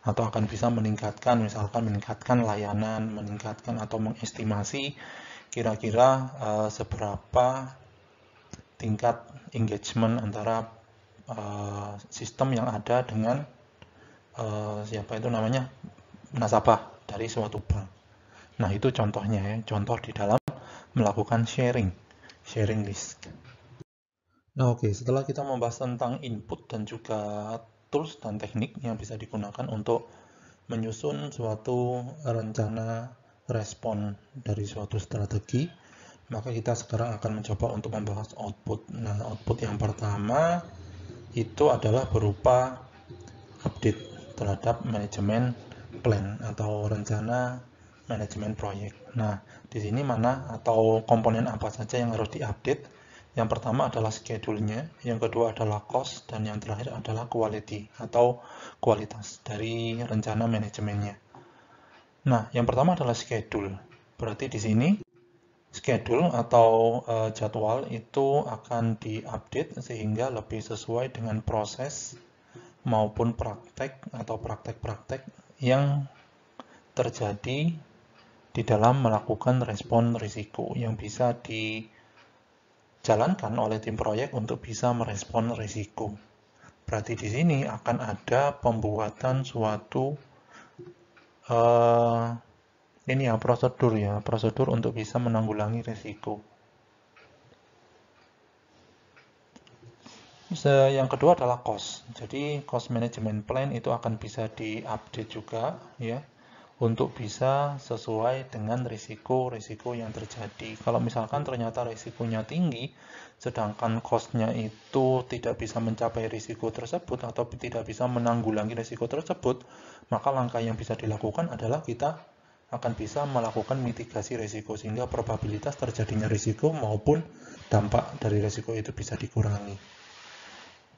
atau akan bisa meningkatkan, misalkan meningkatkan layanan, meningkatkan atau mengestimasi kira-kira seberapa tingkat engagement antara sistem yang ada dengan nasabah dari suatu bank. Nah, itu contohnya ya, contoh di dalam melakukan sharing list. Nah, oke, setelah kita membahas tentang input dan juga tools dan teknik yang bisa digunakan untuk menyusun suatu rencana respon dari suatu strategi, maka kita sekarang akan mencoba untuk membahas output. Nah, output yang pertama itu adalah berupa update terhadap manajemen plan atau rencana manajemen proyek. Nah, di sini mana atau komponen apa saja yang harus diupdate? Yang pertama adalah schedule-nya, yang kedua adalah cost, dan yang terakhir adalah quality atau kualitas dari rencana manajemennya. Nah, yang pertama adalah schedule. Berarti di sini schedule atau jadwal itu akan diupdate sehingga lebih sesuai dengan proses maupun praktek atau praktek-praktek yang terjadi di dalam melakukan respon risiko yang bisa dijalankan oleh tim proyek untuk bisa merespon risiko. Berarti di sini akan ada pembuatan suatu prosedur untuk bisa menanggulangi risiko. Yang kedua adalah cost. Jadi cost management plan itu akan bisa diupdate juga ya, untuk bisa sesuai dengan risiko-risiko yang terjadi. Kalau misalkan ternyata risikonya tinggi, sedangkan cost-nya itu tidak bisa mencapai risiko tersebut atau tidak bisa menanggulangi risiko tersebut, maka langkah yang bisa dilakukan adalah kita akan bisa melakukan mitigasi risiko, sehingga probabilitas terjadinya risiko maupun dampak dari risiko itu bisa dikurangi.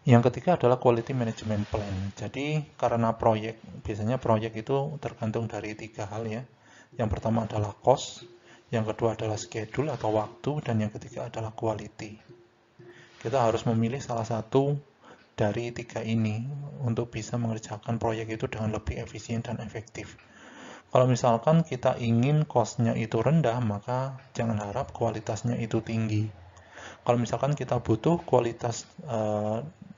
Yang ketiga adalah quality management plan. Jadi karena biasanya proyek itu tergantung dari 3 hal ya. Yang pertama adalah cost, yang kedua adalah schedule atau waktu, dan yang ketiga adalah quality. Kita harus memilih salah satu dari 3 ini untuk bisa mengerjakan proyek itu dengan lebih efisien dan efektif. Kalau misalkan kita ingin cost-nya itu rendah, maka jangan harap kualitasnya itu tinggi. Kalau misalkan kita butuh kualitas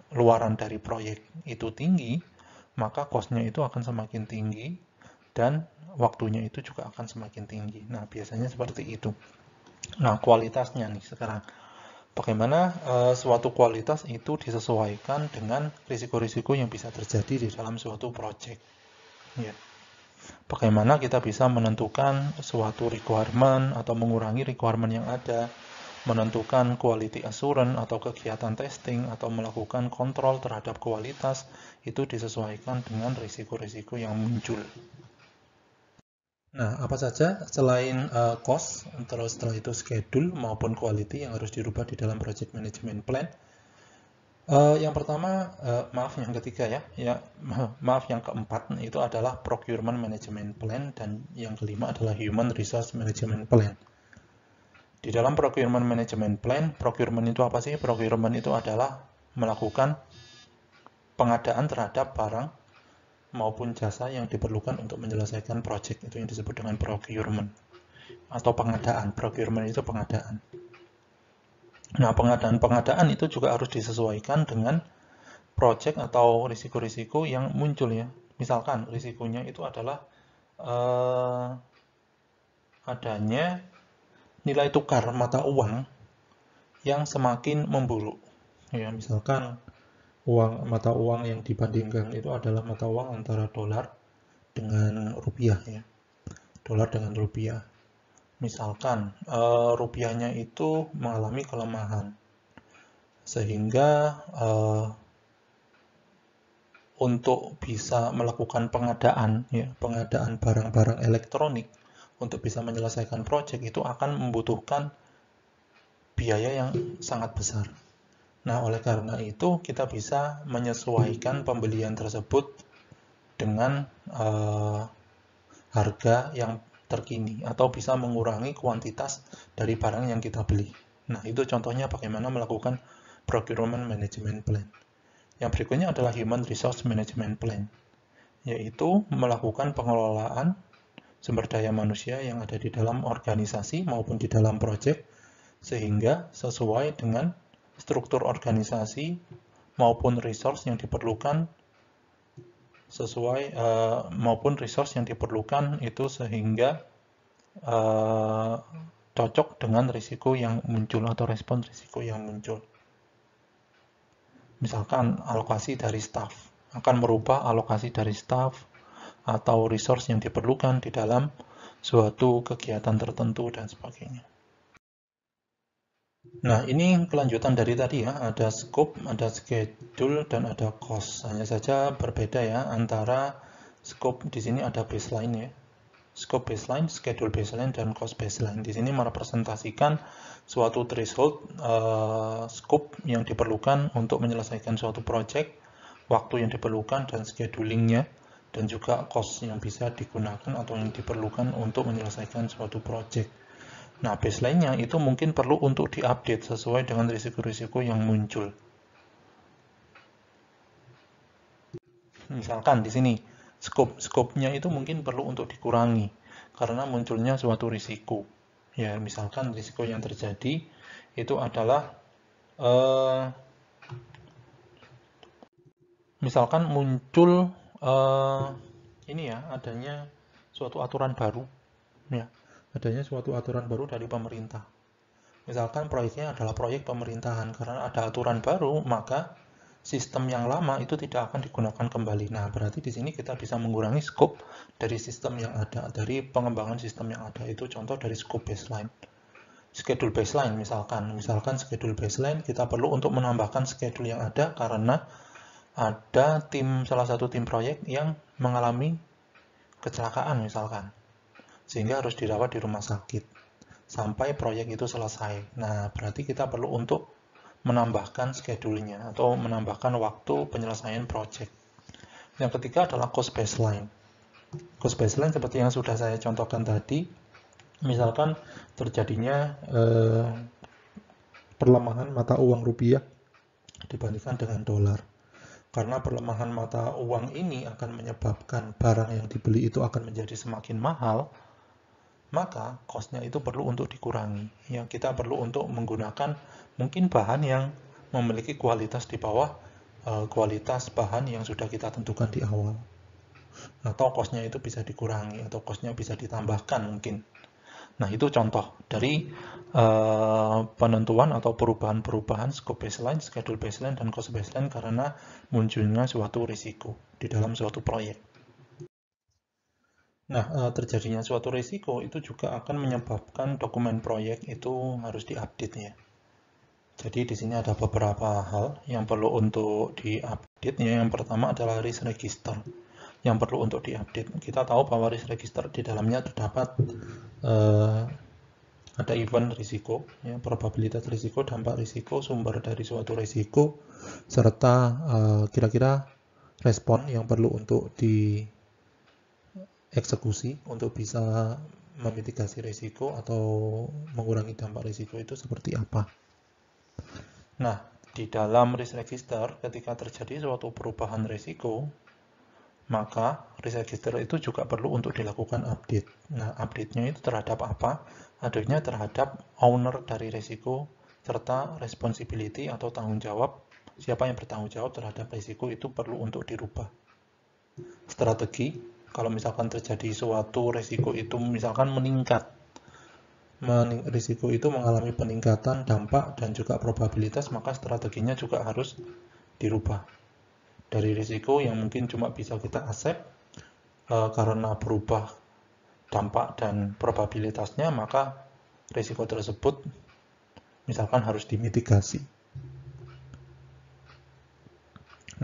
luaran dari proyek itu tinggi, maka cost-nya itu akan semakin tinggi dan waktunya itu juga akan semakin tinggi. Nah, biasanya seperti itu. Nah, kualitasnya nih sekarang. Bagaimana suatu kualitas itu disesuaikan dengan risiko-risiko yang bisa terjadi di dalam suatu proyek. Ya. Bagaimana kita bisa menentukan suatu requirement atau mengurangi requirement yang ada, menentukan quality assurance atau kegiatan testing atau melakukan kontrol terhadap kualitas, itu disesuaikan dengan risiko-risiko yang muncul. Nah, apa saja selain cost, terus setelah itu schedule maupun quality yang harus dirubah di dalam project management plan? Yang pertama, yang ketiga ya, maaf yang keempat itu adalah procurement management plan, dan yang kelima adalah human resource management plan. Di dalam procurement management plan, procurement itu apa sih? Procurement itu adalah melakukan pengadaan terhadap barang maupun jasa yang diperlukan untuk menyelesaikan project. Itu yang disebut dengan procurement atau pengadaan. Procurement itu pengadaan. Nah, pengadaan itu juga harus disesuaikan dengan project atau risiko-risiko yang muncul ya. Misalkan risikonya itu adalah adanya nilai tukar mata uang yang semakin memburuk. Ya, misalkan mata uang yang dibandingkan itu adalah mata uang antara dolar dengan rupiah ya. Dolar dengan rupiah. Misalkan rupiahnya itu mengalami kelemahan, sehingga untuk bisa melakukan pengadaan barang-barang elektronik untuk bisa menyelesaikan proyek itu akan membutuhkan biaya yang sangat besar. Nah, oleh karena itu kita bisa menyesuaikan pembelian tersebut dengan harga yang terkini atau bisa mengurangi kuantitas dari barang yang kita beli. Nah, itu contohnya bagaimana melakukan procurement management plan. Yang berikutnya adalah human resource management plan, yaitu melakukan pengelolaan sumber daya manusia yang ada di dalam organisasi maupun di dalam proyek, sehingga sesuai dengan struktur organisasi maupun resource yang diperlukan itu sehingga cocok dengan risiko yang muncul atau respon risiko yang muncul. Misalkan alokasi dari staff akan merubah alokasi dari staff atau resource yang diperlukan di dalam suatu kegiatan tertentu dan sebagainya. Nah, ini kelanjutan dari tadi ya, ada scope, ada schedule, dan ada cost. Hanya saja berbeda ya antara scope di sini ada baseline ya. Scope baseline, schedule baseline, dan cost baseline. Di sini merepresentasikan suatu threshold scope yang diperlukan untuk menyelesaikan suatu project, waktu yang diperlukan dan schedulingnya, dan juga cost yang bisa digunakan atau yang diperlukan untuk menyelesaikan suatu project. Nah, baseline-nya itu mungkin perlu untuk diupdate sesuai dengan risiko-risiko yang muncul. Misalkan di sini scope-nya itu mungkin perlu untuk dikurangi karena munculnya suatu risiko. Ya, misalkan risiko yang terjadi itu adalah misalkan muncul ini ya, adanya suatu aturan baru, ya, adanya suatu aturan baru dari pemerintah. Misalkan proyeknya adalah proyek pemerintahan, karena ada aturan baru, maka sistem yang lama itu tidak akan digunakan kembali. Nah, berarti di sini kita bisa mengurangi scope dari sistem yang ada, dari pengembangan sistem yang ada. Itu contoh dari scope baseline. Schedule baseline misalkan schedule baseline kita perlu untuk menambahkan schedule yang ada karena ada salah satu tim proyek yang mengalami kecelakaan misalkan, sehingga harus dirawat di rumah sakit sampai proyek itu selesai. Nah, berarti kita perlu untuk menambahkan schedule-nya atau menambahkan waktu penyelesaian project. Yang ketiga adalah cost baseline. Cost baseline seperti yang sudah saya contohkan tadi, misalkan terjadinya perlemahan mata uang rupiah dibandingkan dengan dolar. Karena pelemahan mata uang ini akan menyebabkan barang yang dibeli itu akan menjadi semakin mahal, maka cost-nya itu perlu untuk dikurangi. Yang kita perlu untuk menggunakan mungkin bahan yang memiliki kualitas di bawah kualitas bahan yang sudah kita tentukan di awal. Atau cost-nya itu bisa dikurangi, atau cost-nya bisa ditambahkan mungkin. Nah, itu contoh dari penentuan atau perubahan-perubahan scope baseline, schedule baseline, dan cost baseline karena munculnya suatu risiko di dalam suatu proyek. Nah, terjadinya suatu risiko itu juga akan menyebabkan dokumen proyek itu harus diupdate ya. Jadi di sini ada beberapa hal yang perlu untuk diupdate ya. Yang pertama adalah risk register yang perlu untuk diupdate. Kita tahu bahwa risk register di dalamnya terdapat ada event risiko, ya, probabilitas risiko, dampak risiko, sumber dari suatu risiko, serta kira-kira respon yang perlu untuk dieksekusi untuk bisa memitigasi risiko atau mengurangi dampak risiko itu seperti apa. Nah, di dalam risk register ketika terjadi suatu perubahan risiko, maka risk register itu juga perlu untuk dilakukan update. Nah, update-nya itu terhadap apa? Update-nya terhadap owner dari risiko serta responsibility atau tanggung jawab, siapa yang bertanggung jawab terhadap risiko itu perlu untuk dirubah. Strategi, kalau misalkan terjadi suatu risiko itu misalkan meningkat, risiko itu mengalami peningkatan dampak dan juga probabilitas, maka strateginya juga harus dirubah. Dari risiko yang mungkin cuma bisa kita accept karena berubah dampak dan probabilitasnya, maka risiko tersebut misalkan harus dimitigasi.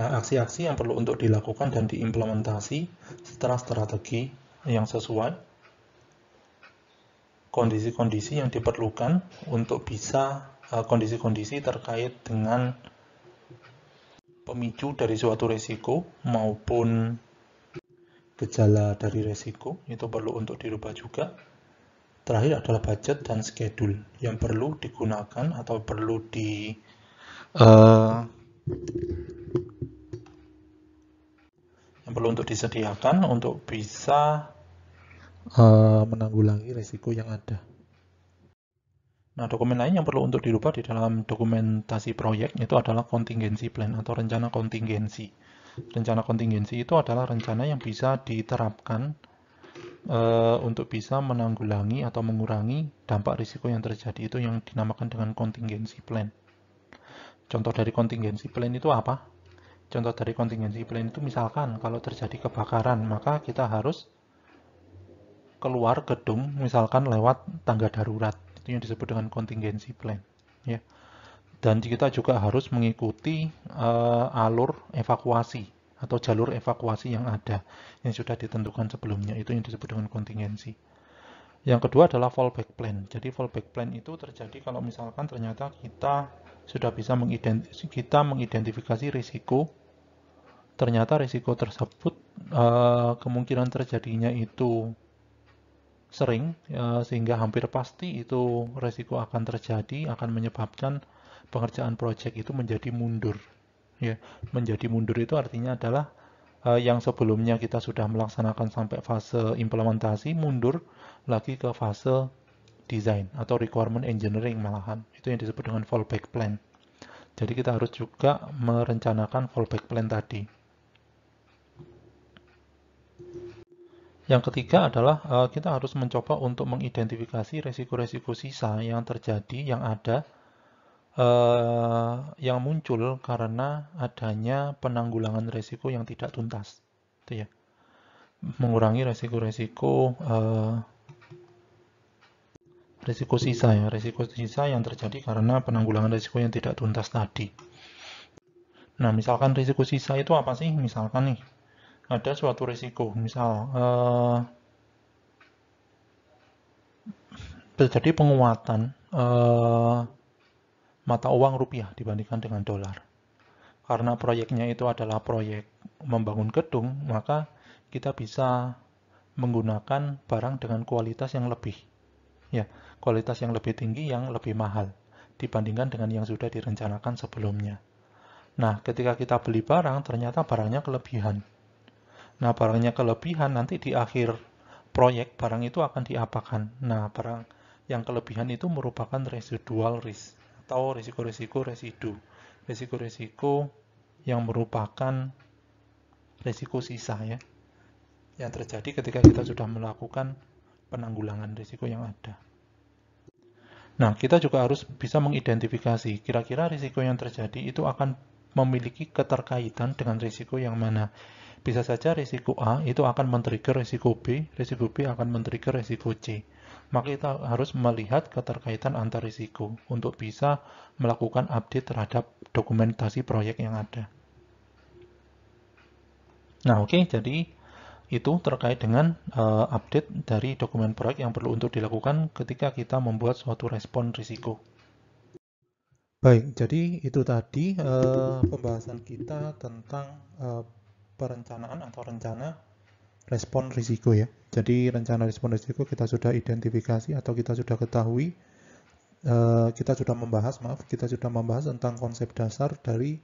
Nah, aksi-aksi yang perlu untuk dilakukan dan diimplementasi setelah strategi yang sesuai, kondisi-kondisi yang diperlukan untuk bisa kondisi-kondisi terkait dengan pemicu dari suatu risiko maupun gejala dari risiko itu perlu untuk dirubah juga. Terakhir adalah budget dan schedule yang perlu digunakan atau perlu untuk disediakan untuk bisa menanggulangi risiko yang ada. Nah, dokumen lain yang perlu untuk dirubah di dalam dokumentasi proyek itu adalah contingency plan atau rencana kontingensi. Rencana kontingensi itu adalah rencana yang bisa diterapkan untuk bisa menanggulangi atau mengurangi dampak risiko yang terjadi, itu yang dinamakan dengan contingency plan. Contoh dari contingency plan itu apa? Contoh dari contingency plan itu misalkan kalau terjadi kebakaran, maka kita harus keluar gedung misalkan lewat tangga darurat. Itu yang disebut dengan contingency plan. Ya. Dan kita juga harus mengikuti alur evakuasi atau jalur evakuasi yang ada, yang sudah ditentukan sebelumnya. Itu yang disebut dengan kontingensi. Yang kedua adalah fallback plan. Jadi fallback plan itu terjadi kalau misalkan ternyata kita sudah bisa mengidentifikasi risiko. Ternyata risiko tersebut kemungkinan terjadinya itu sering, sehingga hampir pasti itu risiko akan terjadi, akan menyebabkan pengerjaan proyek itu menjadi mundur. Ya, menjadi mundur itu artinya adalah yang sebelumnya kita sudah melaksanakan sampai fase implementasi, mundur lagi ke fase design atau requirement engineering malahan. Itu yang disebut dengan fallback plan. Jadi kita harus juga merencanakan fallback plan tadi. Yang ketiga adalah kita harus mencoba untuk mengidentifikasi resiko-resiko sisa yang terjadi, yang ada, yang muncul karena adanya penanggulangan resiko yang tidak tuntas. Itu ya. Mengurangi resiko-resiko risiko sisa ya, risiko sisa yang terjadi karena penanggulangan risiko yang tidak tuntas tadi. Nah, misalkan risiko sisa itu apa sih? Misalkan nih, ada suatu risiko, misal terjadi penguatan mata uang rupiah dibandingkan dengan dolar. Karena proyeknya itu adalah proyek membangun gedung, maka kita bisa menggunakan barang dengan kualitas yang lebih. Ya, kualitas yang lebih tinggi, yang lebih mahal dibandingkan dengan yang sudah direncanakan sebelumnya. Nah, ketika kita beli barang, ternyata barangnya kelebihan. Nah, barangnya kelebihan, nanti di akhir proyek, barang itu akan diapakan. Nah, barang yang kelebihan itu merupakan residual risk, atau risiko-risiko residu. Risiko-risiko yang merupakan risiko sisa ya, yang terjadi ketika kita sudah melakukan penanggulangan risiko yang ada. Nah, kita juga harus bisa mengidentifikasi kira-kira risiko yang terjadi itu akan memiliki keterkaitan dengan risiko yang mana. Bisa saja risiko A itu akan men-trigger risiko B akan men-trigger risiko C. Maka kita harus melihat keterkaitan antar risiko untuk bisa melakukan update terhadap dokumentasi proyek yang ada. Nah, oke, jadi itu terkait dengan update dari dokumen proyek yang perlu untuk dilakukan ketika kita membuat suatu respon risiko. Baik, jadi itu tadi pembahasan kita tentang perencanaan atau rencana respon risiko ya. Jadi rencana respon risiko kita sudah identifikasi atau kita sudah ketahui, kita sudah membahas tentang konsep dasar dari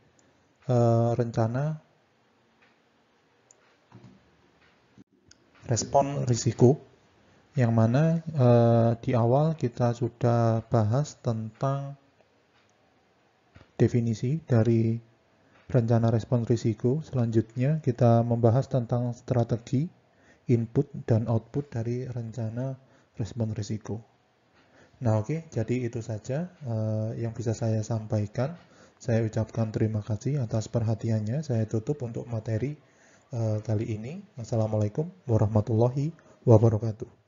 rencana respon risiko, yang mana di awal kita sudah bahas tentang definisi dari rencana respon risiko. Selanjutnya kita membahas tentang strategi, input, dan output dari rencana respon risiko. Nah oke, jadi itu saja yang bisa saya sampaikan. Saya ucapkan terima kasih atas perhatiannya. Saya tutup untuk materi kali ini. Assalamualaikum warahmatullahi wabarakatuh.